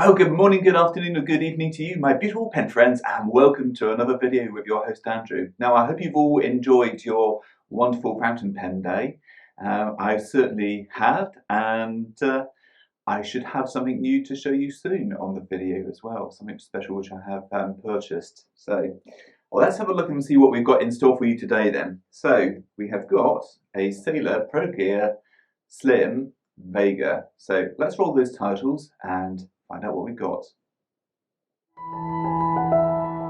Well, good morning, good afternoon, or good evening to you, my beautiful pen friends, and welcome to another video with your host, Andrew. Now, I hope you've all enjoyed your wonderful fountain pen day. I certainly have, and I should have something new to show you soon on the video as well, something special which I have purchased. So, well, let's have a look and see what we've got in store for you today then. So, we have got a SailorPro Gear Slim Vega. So, let's roll those titles and find out what we've got.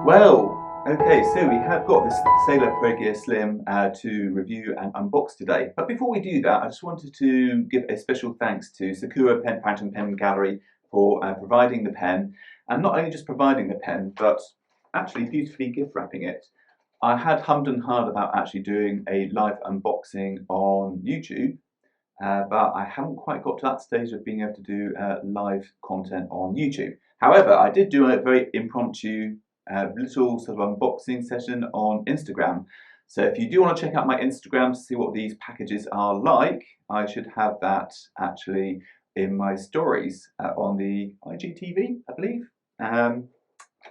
Well, okay, so we have got this SailorPro Gear Slim to review and unbox today. But before we do that, I just wanted to give a special thanks to Sakura Fountain Pen Gallery for providing the pen, and not only just providing the pen, but actually beautifully gift wrapping it. I had hummed and hawed about actually doing a live unboxing on YouTube, but I haven't quite got to that stage of being able to do live content on YouTube. However, I did do a very impromptu little sort of unboxing session on Instagram. So if you do want to check out my Instagram to see what these packages are like, I should have that actually in my stories on the IGTV, I believe. A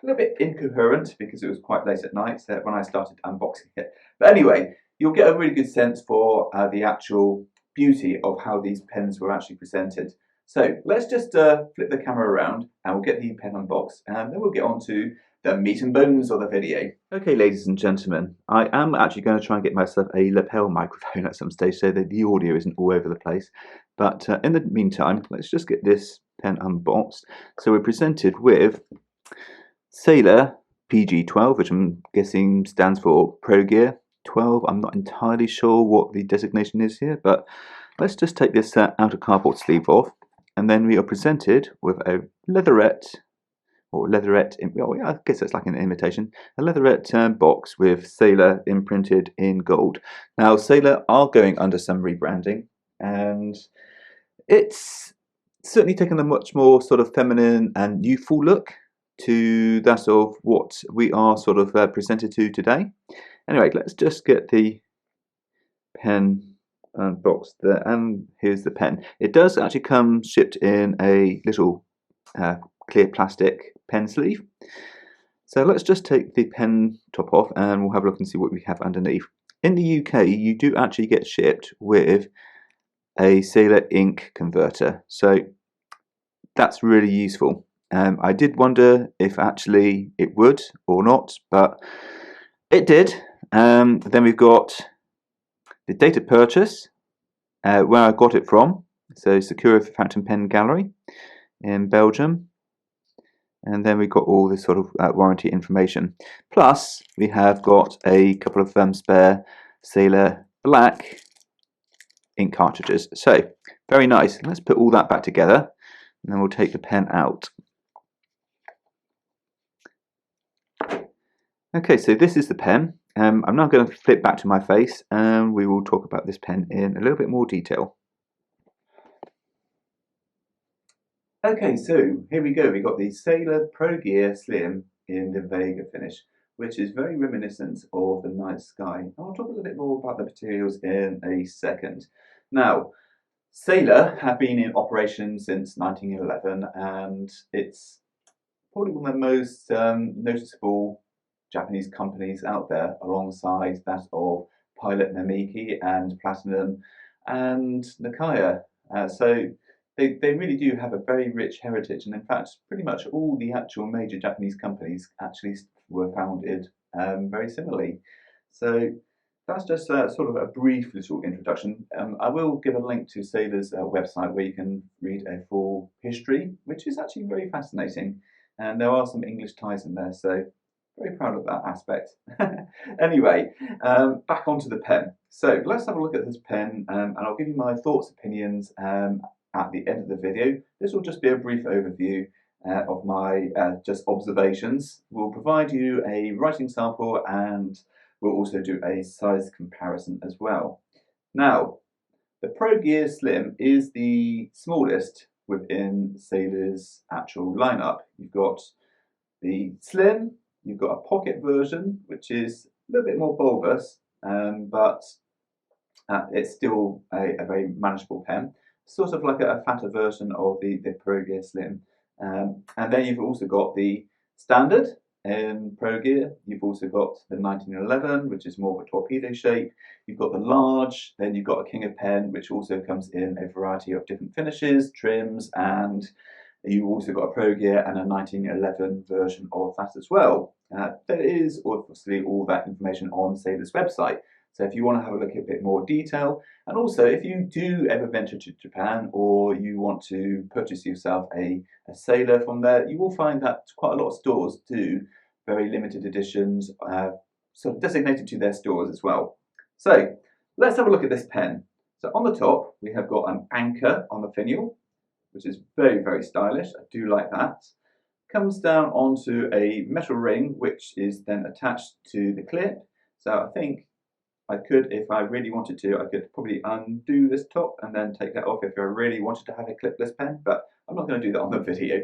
little bit incoherent because it was quite late at night when I started unboxing it. But anyway, you'll get a really good sense for the actual beauty of how these pens were actually presented. So let's just flip the camera around and we'll get the pen unboxed, and then we'll get on to the meat and bones of the video. Okay, ladies and gentlemen, I am actually going to try and get myself a lapel microphone at some stage so that the audio isn't all over the place. But in the meantime, let's just get this pen unboxed. So we're presented with SailorPG12, which I'm guessing stands for Pro Gear 12. I'm not entirely sure what the designation is here, but let's just take this outer cardboard sleeve off, and then we are presented with a leatherette, well, yeah, I guess it's like an imitation, a leatherette box with Sailorimprinted in gold. Now, Sailorare going under some rebranding, and it's certainly taken a much more sort of feminine and youthful look to that of what we are sort of presented to today. Anyway, let's just get the pen box there, and here's the pen. It does actually come shipped in a little clear plastic pen sleeve. So let's just take the pen top off and we'll have a look and see what we have underneath. In the UK, you do actually get shipped with a Sailor ink converter, so that's really useful. I did wonder if actually it would or not, but it did. Then we've got the date of purchase, where I got it from, so Sakura Fountain Pen Gallery in Belgium. And then we've got all this sort of warranty information. Plus, we have got a couple of spare Sailor black ink cartridges. So, very nice. Let's put all that back together, and then we'll take the pen out. Okay, so this is the pen. I'm now going to flip back to my face, and we will talk about this pen in a little bit more detail. Okay, so here we go. We've got the Sailor Pro Gear Slim in the Vega finish, which is very reminiscent of the night sky. I'll talk a little bit more about the materials in a second. Now, Sailor have been in operation since 1911, and it's probably one of the most noticeable Japanese companies out there, alongside that of Pilot Namiki and Platinum and Nakaya. So they really do have a very rich heritage, and in fact, pretty much all the actual major Japanese companies actually were founded very similarly. So that's just sort of a brief little introduction. I will give a link to Sailor's website where you can read a full history, which is actually very fascinating. And there are some English ties in there, so very proud of that aspect. Anyway, back onto the pen. So let's have a look at this pen, and I'll give you my thoughts, opinions at the end of the video. This will just be a brief overview of my just observations. We'll provide you a writing sample, and we'll also do a size comparison as well. Now, the Pro Gear Slim is the smallest within Sailor's actual lineup. You've got the Slim, you've got a pocket version, which is a little bit more bulbous, but it's still a very manageable pen. Sort of like a fatter version of the Pro Gear Slim. And then you've also got the standard in Pro Gear. You've also got the 1911, which is more of a torpedo shape. You've got the large, then you've got a King of Pen, which also comes in a variety of different finishes, trims, and you've also got a Pro Gear and a 1911 version of that as well. There is obviously all that information on Sailor's website. So if you want to have a look at a bit more detail, and also if you do ever venture to Japan or you want to purchase yourself a Sailor from there, you will find that quite a lot of stores do very limited editions, sort of designated to their stores as well. So let's have a look at this pen. So on the top, we have got an anchor on the finial, which is very, very stylish. I do like that. Comes down onto a metal ring, which is then attached to the clip. So I think I could, if I really wanted to, I could probably undo this top and then take that off if I really wanted to have a clipless pen, but I'm not going to do that on the video.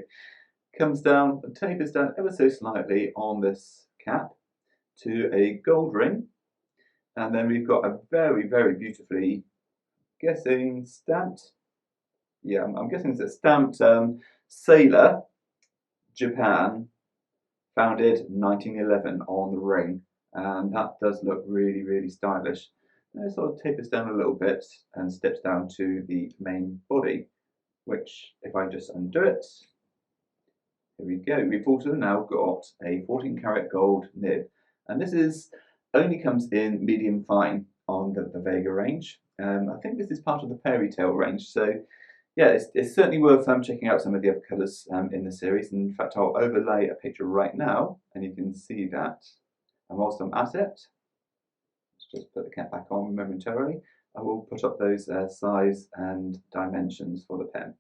Comes down and tapers down ever so slightly on this cap to a gold ring. And then we've got a very, very beautifully, guessing stamped, yeah, I'm guessing it's a stamped Sailor, Japan, founded 1911 on the ring. And that does look really, really stylish. And it sort of tapers down a little bit and steps down to the main body, which if I just undo it, here we go. We've also now got a 14 karat gold nib. And this is only comes in medium fine on the Vega range. I think this is part of the fairy tale range. So yeah, it's certainly worth checking out some of the other colours in the series. And in fact, I'll overlay a picture right now and you can see that. And whilst I'm at it, let's just put the cap back on momentarily. I will put up those size and dimensions for the pen.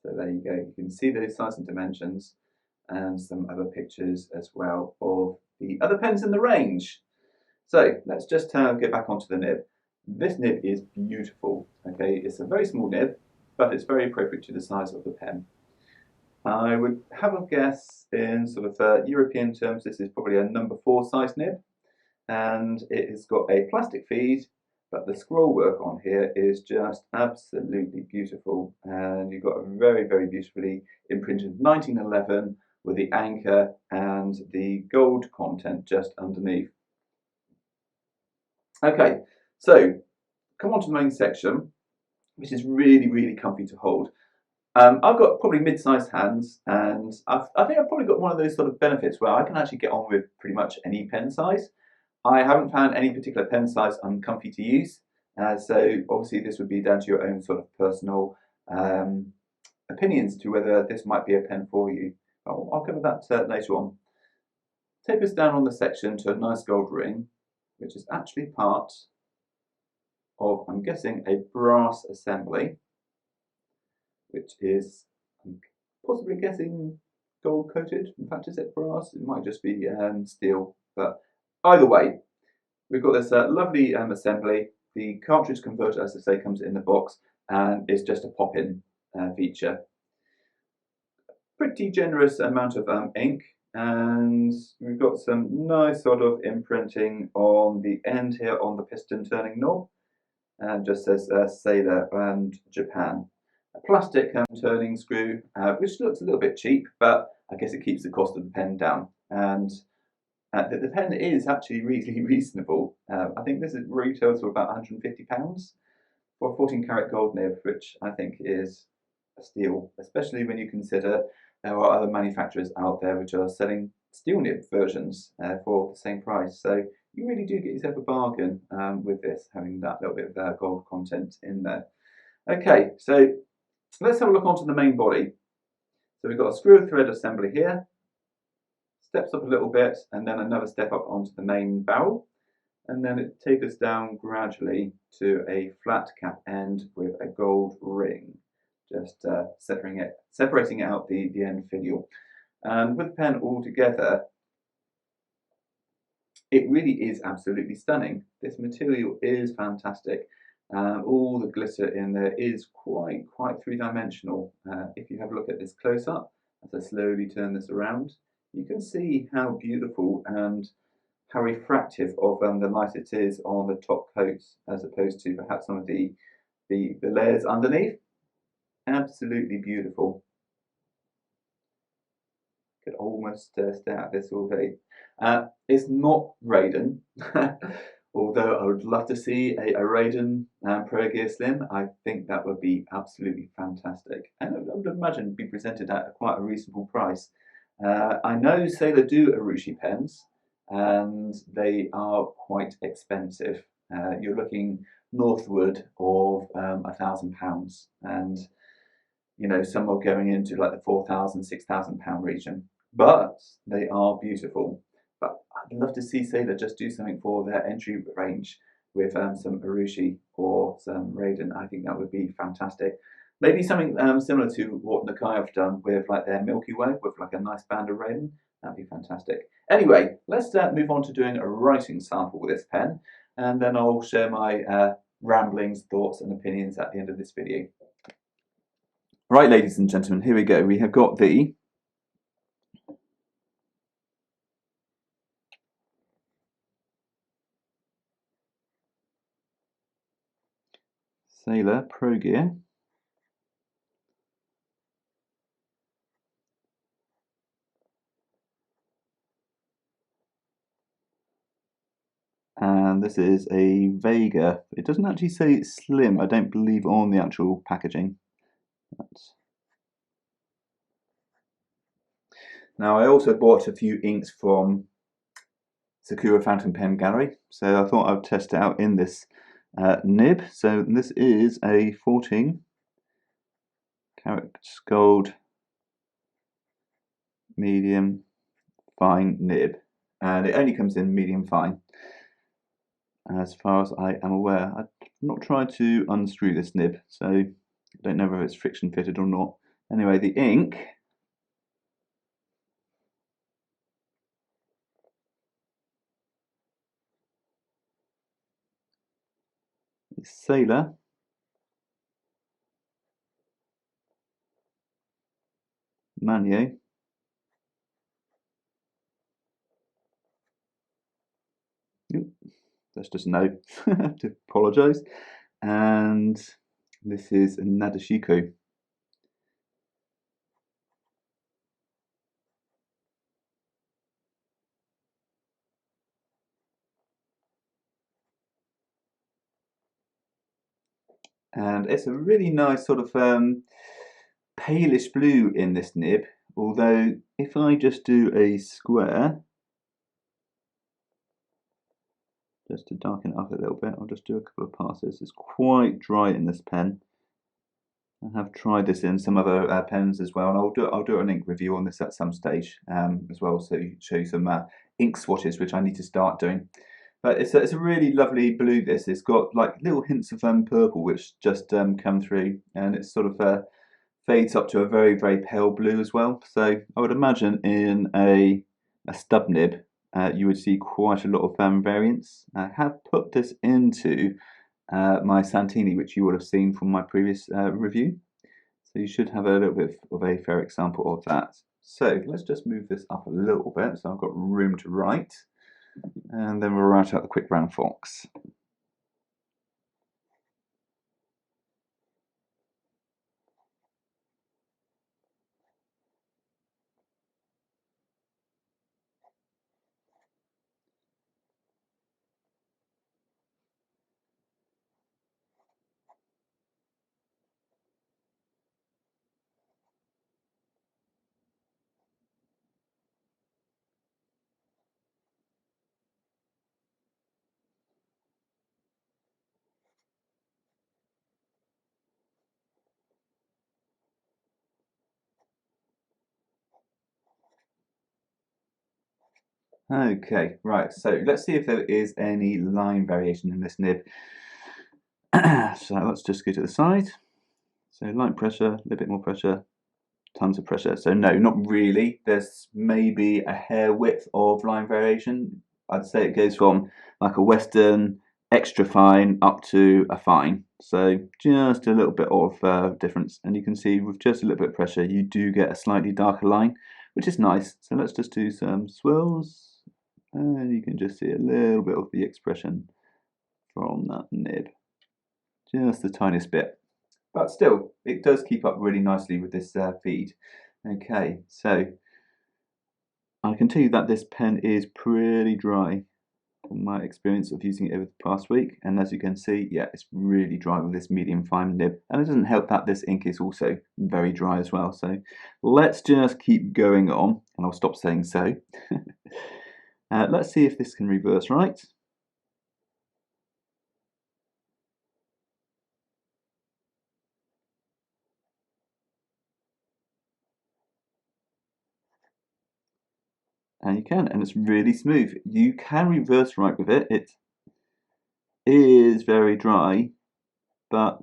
So there you go. You can see those size and dimensions and some other pictures as well of the other pens in the range. So let's just get back onto the nib. This nib is beautiful. Okay, it's a very small nib, but it's very appropriate to the size of the pen. I would have a guess in sort of European terms, this is probably a number 4 size nib, and it has got a plastic feed, but the scroll work on here is just absolutely beautiful. And you've got a very, very beautifully imprinted 1911 with the anchor and the gold content just underneath. Okay, so come on to the main section, which is really, really comfy to hold. I've got probably mid-sized hands, and I think I've probably got one of those sort of benefits where I can actually get on with pretty much any pen size. I haven't found any particular pen size uncomfy to use, so obviously this would be down to your own sort of personal opinions to whether this might be a pen for you. I'll cover that later on. Tapers down on the section to a nice gold ring, which is actually part of, I'm guessing, a brass assembly, which is, I'm possibly guessing, gold coated. In fact, is it brass? It might just be steel, but either way, we've got this lovely assembly. The cartridge converter, as I say, comes in the box and is just a pop-in feature. Pretty generous amount of ink, and we've got some nice sort of imprinting on the end here on the piston turning knob, and just says Sailor and Japan. A plastic turning screw, which looks a little bit cheap, but I guess it keeps the cost of the pen down. And the pen is actually really reasonable. I think this retails for about £150 for a 14 karat gold nib, which I think is a steal, especially when you consider there are other manufacturers out there which are selling steel nib versions for the same price. So you really do get yourself a bargain with this, having that little bit of gold content in there. Okay, so let's have a look onto the main body. So we've got a screw thread assembly here, steps up a little bit, and then another step up onto the main barrel, and then it tapers down gradually to a flat cap end with a gold ring, just separating out the end finial. And with the pen all together, it really is absolutely stunning. This material is fantastic. All the glitter in there is quite three-dimensional. If you have a look at this close-up, as I slowly turn this around, you can see how beautiful and how refractive of the light it is on the top coats, as opposed to perhaps some of the layers underneath. Absolutely beautiful. Could almost stare at this all day. It's not Raiden, although I would love to see a Raiden Pro Gear Slim. I think that would be absolutely fantastic, and I would imagine be presented at quite a reasonable price. I know Sailor do Urushi pens, and they are quite expensive. You're looking northward of £1,000, and you know, some are going into like the £4,000, £6,000 region, but they are beautiful. But I'd love to see Sailor just do something for their entry range with some Urushi or some Raiden. I think that would be fantastic. Maybe something similar to what Nakaya have done with like their Milky Way, with like a nice band of Raiden. That'd be fantastic. Anyway, let's move on to doing a writing sample with this pen, and then I'll share my ramblings, thoughts, and opinions at the end of this video. Right, ladies and gentlemen, here we go. We have got the Sailor Pro Gear. And this is a Vega. It doesn't actually say slim, I don't believe, on the actual packaging. Now, I also bought a few inks from Sakura Fountain Pen Gallery, so I thought I'd test it out in this nib. So this is a 14 karat gold medium fine nib, and it only comes in medium fine, as far as I am aware. I've not tried to unscrew this nib, so I don't know whether it's friction fitted or not. Anyway, the ink is Sailor Manio. That's just a note. I have to apologise. And this is Nadeshiko. And it's a really nice sort of palish blue in this nib, although if I just do a square, just to darken it up a little bit, I'll just do a couple of passes. It's quite dry in this pen. I have tried this in some other pens as well, and I'll do an ink review on this at some stage as well, so show you some ink swatches, which I need to start doing. But it's a really lovely blue. This it's got like little hints of purple which just come through, and it sort of fades up to a very pale blue as well. So I would imagine in a stub nib you would see quite a lot of variance. I have put this into my Santini, which you would have seen from my previous review. So you should have a little bit of a fair example of that. So let's just move this up a little bit so I've got room to write. And then we'll write out the quick brown fox. Okay, right, so let's see if there is any line variation in this nib. So let's just go to the side. So light pressure, a little bit more pressure, tons of pressure. So no, not really. There's maybe a hair width of line variation. I'd say it goes from like a Western extra fine up to a fine. So just a little bit of difference. And you can see with just a little bit of pressure, you do get a slightly darker line, which is nice. So let's just do some swirls. And you can just see a little bit of the expression from that nib. Just the tiniest bit. But still, it does keep up really nicely with this feed. Okay, so I can tell you that this pen is pretty dry from my experience of using it over the past week, and as you can see, yeah, it's really dry with this medium fine nib, and it doesn't help that this ink is also very dry as well. So let's just keep going on, and I'll stop saying so. Let's see if this can reverse right. And you can, and it's really smooth. You can reverse right with it. It is very dry, but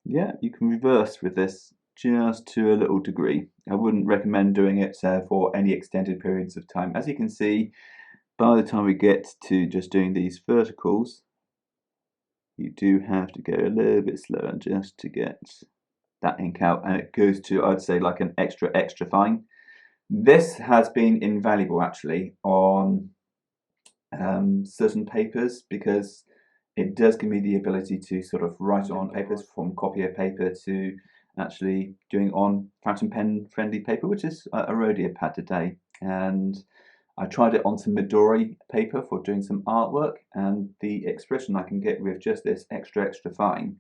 yeah, you can reverse with this just to a little degree. I wouldn't recommend doing it for any extended periods of time. As you can see, by the time we get to just doing these verticals, you do have to go a little bit slower just to get that ink out, and it goes to, I'd say, like an extra fine. This has been invaluable actually on certain papers, because it does give me the ability to sort of write on papers from copier paper to actually doing on fountain pen friendly paper, which is a Rhodia pad today. And I tried it on some Midori paper for doing some artwork, and the expression I can get with just this extra fine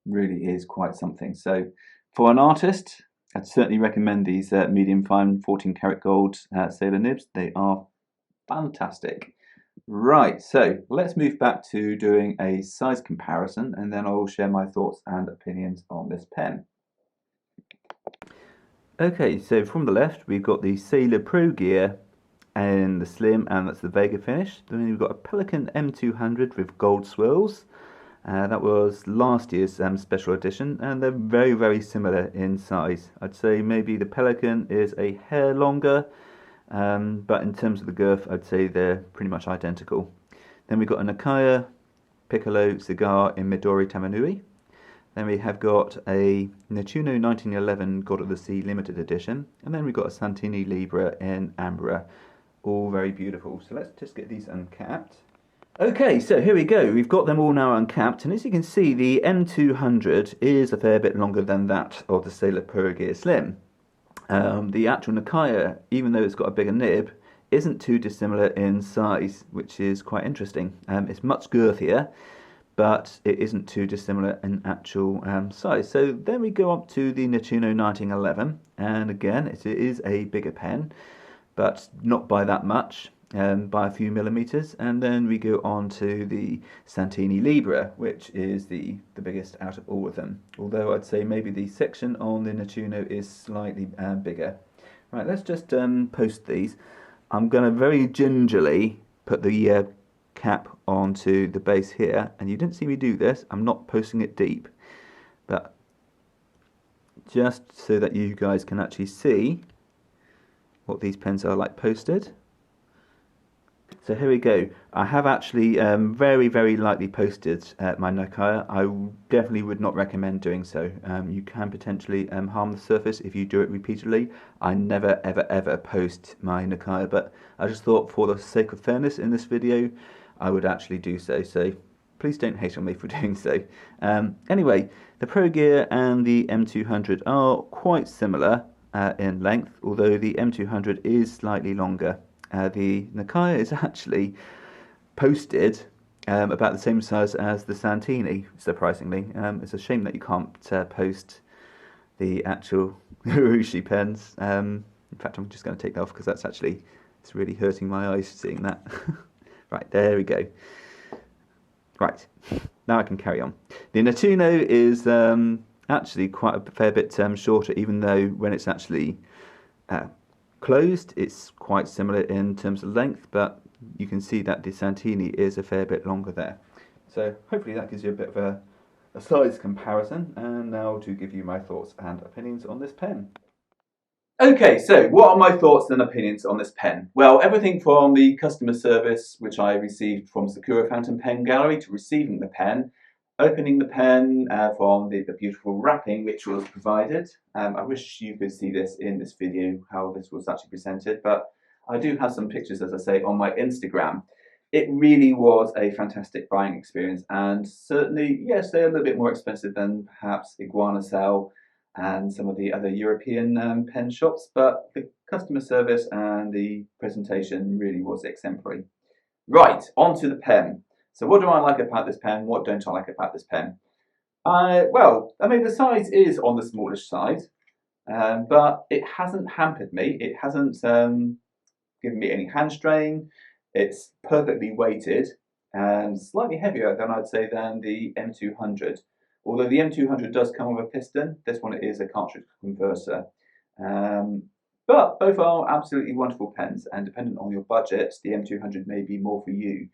really is quite something. So for an artist, I'd certainly recommend these medium fine 14 karat gold Sailor nibs. They are fantastic. Right, so let's move back to doing a size comparison, and then I'll share my thoughts and opinions on this pen. Okay, so from the left we've got the Sailor Pro Gear and the Slim, and that's the Vega finish. Then we've got a Pelikan M200 with gold swirls. That was last year's special edition, and they're very similar in size. I'd say maybe the Pelikan is a hair longer, but in terms of the girth, I'd say they're pretty much identical. Then we've got a Nakaya Piccolo CIgar in Midori Tamenuri. Then we have got a Nettuno 1911 God of the Sea limited edition, and then we've got a Santini Libra in Ambra. All very beautiful. So let's just get these uncapped. Okay, so here we go. We've got them all now uncapped, and as you can see, the M200 is a fair bit longer than that of the Sailor Pro Gear Slim. The actual Nakaya, even though it's got a bigger nib, isn't too dissimilar in size, which is quite interesting. It's much girthier, but it isn't too dissimilar in actual size. So then we go up to the Nettuno 1911, and again, it is a bigger pen, but not by that much. By a few millimeters, and then we go on to the Santini Libra, which is the biggest out of all of them, although I'd say maybe the section on the Nettuno is slightly bigger. Right, let's just post these. I'm going to very gingerly put the cap onto the base here, and you didn't see me do this. I'm not posting it deep, but just so that you guys can actually see what these pens are like posted. So here we go. I have actually very lightly posted my Nakaya. I definitely would not recommend doing so. You can potentially harm the surface if you do it repeatedly. I never ever post my Nakaya, but I just thought for the sake of fairness in this video, I would actually do so. So please don't hate on me for doing so. Anyway, the Pro Gear and the M200 are quite similar in length, although the M200 is slightly longer. The Nakaya is actually posted about the same size as the Santini, surprisingly. It's a shame that you can't post the actual Urushi pens. In fact, I'm just going to take that off because it's really hurting my eyes seeing that. Right, there we go. Right, now I can carry on. The Nettuno is actually quite a fair bit shorter, even though when it's actually closed, it's quite similar in terms of length, but you can see that the Santini is a fair bit longer there. So hopefully that gives you a bit of a size comparison, and now to give you my thoughts and opinions on this pen. Okay, so what are my thoughts and opinions on this pen? Well, everything from the customer service, which I received from Sakura Fountain Pen Gallery, to receiving the pen, opening the pen from the beautiful wrapping which was provided. I wish you could see this in this video, how this was actually presented, but I do have some pictures, as I say, on my Instagram. It really was a fantastic buying experience, and certainly, yes, they're a little bit more expensive than perhaps Iguana Cell and some of the other European pen shops, but the customer service and the presentation really was exemplary. Right, on to the pen. So what do I like about this pen? What don't I like about this pen? Well, I mean, the size is on the smallish side, but it hasn't hampered me. It hasn't given me any hand strain. It's perfectly weighted and slightly heavier than I'd say than the M200. Although the M200 does come with a piston, this one is a cartridge converter. But both are absolutely wonderful pens, and dependent on your budget, the M200 may be more for you,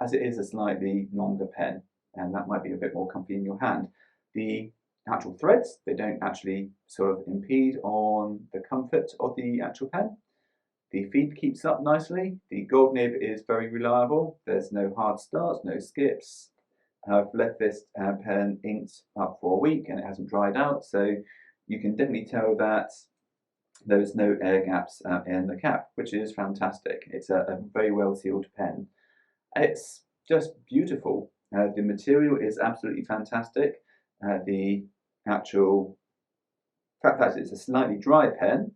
as it is a slightly longer pen, and that might be a bit more comfy in your hand. The actual threads, they don't actually sort of impede on the comfort of the actual pen. The feed keeps up nicely. The gold nib is very reliable. There's no hard starts, no skips. I've left this pen inked up for a week and it hasn't dried out, so you can definitely tell that there's no air gaps in the cap, which is fantastic. It's a very well sealed pen. It's just beautiful. The material is absolutely fantastic. The actual fact that it's a slightly dry pen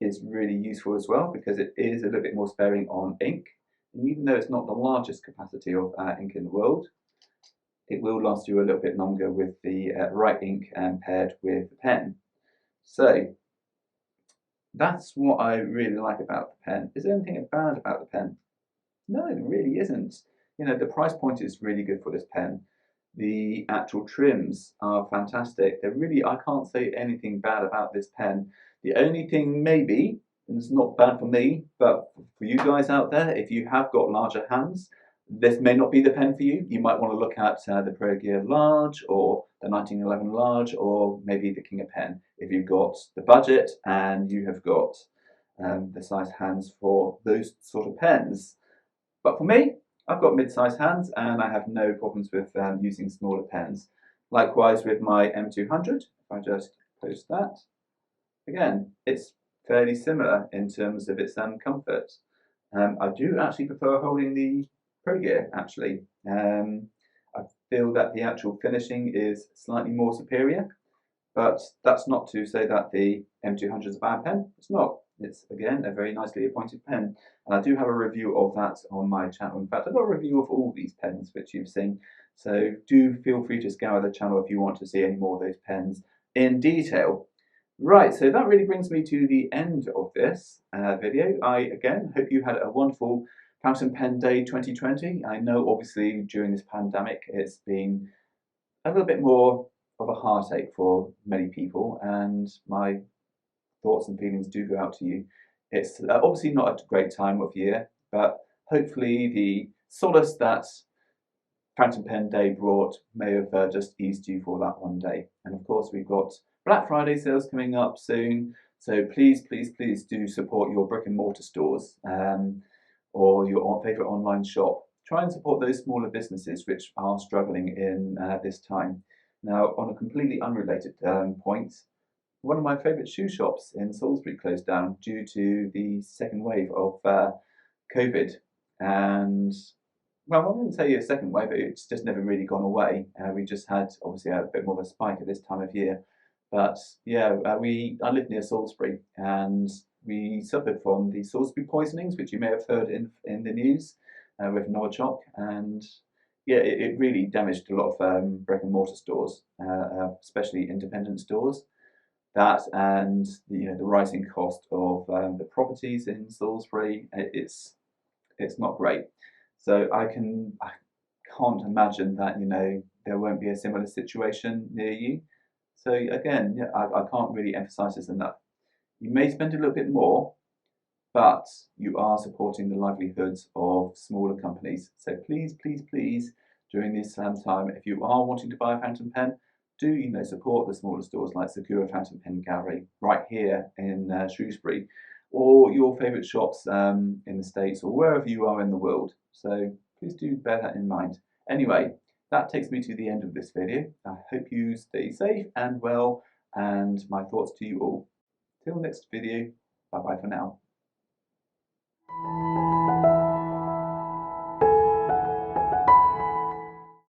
is really useful as well, because it is a little bit more sparing on ink. And even though it's not the largest capacity of ink in the world, it will last you a little bit longer with the right ink paired with the pen. So that's what I really like about the pen. Is there anything bad about the pen? No, it really isn't. You know, the price point is really good for this pen. The actual trims are fantastic. They're really, I can't say anything bad about this pen. The only thing maybe, and it's not bad for me, but for you guys out there, if you have got larger hands, this may not be the pen for you. You might want to look at the Pro Gear Large or the 1911 Large, or maybe the King of Pen if you've got the budget and you have got the size hands for those sort of pens. But for me, I've got mid-sized hands and I have no problems with using smaller pens. Likewise with my M200, if I just post that, again, it's fairly similar in terms of its comfort. I do actually prefer holding the Pro Gear, actually. I feel that the actual finishing is slightly more superior, but that's not to say that the M200 is a bad pen. It's not. It's, again, a very nicely appointed pen. And I do have a review of that on my channel. In fact, I've got a review of all these pens which you've seen. So do feel free to scour the channel if you want to see any more of those pens in detail. Right, so that really brings me to the end of this video. I, again, hope you had a wonderful Fountain Pen Day 2020. I know, obviously, during this pandemic, it's been a little bit more of a heartache for many people, and my thoughts and feelings do go out to you. It's obviously not a great time of year, but hopefully the solace that Fountain Pen Day brought may have just eased you for that one day. And of course, we've got Black Friday sales coming up soon, so please, please, please do support your brick and mortar stores or your favourite online shop. Try and support those smaller businesses which are struggling in this time. Now, on a completely unrelated point, one of my favourite shoe shops in Salisbury closed down due to the second wave of COVID. And, well, I wouldn't say a second wave, but it's just never really gone away. We just had, obviously, a bit more of a spike at this time of year. But, yeah, I live near Salisbury, and we suffered from the Salisbury poisonings, which you may have heard in the news with Novichok. And, yeah, it really damaged a lot of brick and mortar stores, especially independent stores. That and the rising cost of the properties in Salisbury, it's not great. So I can't imagine that there won't be a similar situation near you. So again, I can't really emphasise this enough. You may spend a little bit more, but you are supporting the livelihoods of smaller companies. So please, please, please, during this time, if you are wanting to buy a fountain pen, do support the smaller stores like Sakura Fountain Pen Gallery right here in Shrewsbury, or your favourite shops in the States or wherever you are in the world. So please do bear that in mind. Anyway, that takes me to the end of this video. I hope you stay safe and well, and my thoughts to you all. Till next video, bye bye for now.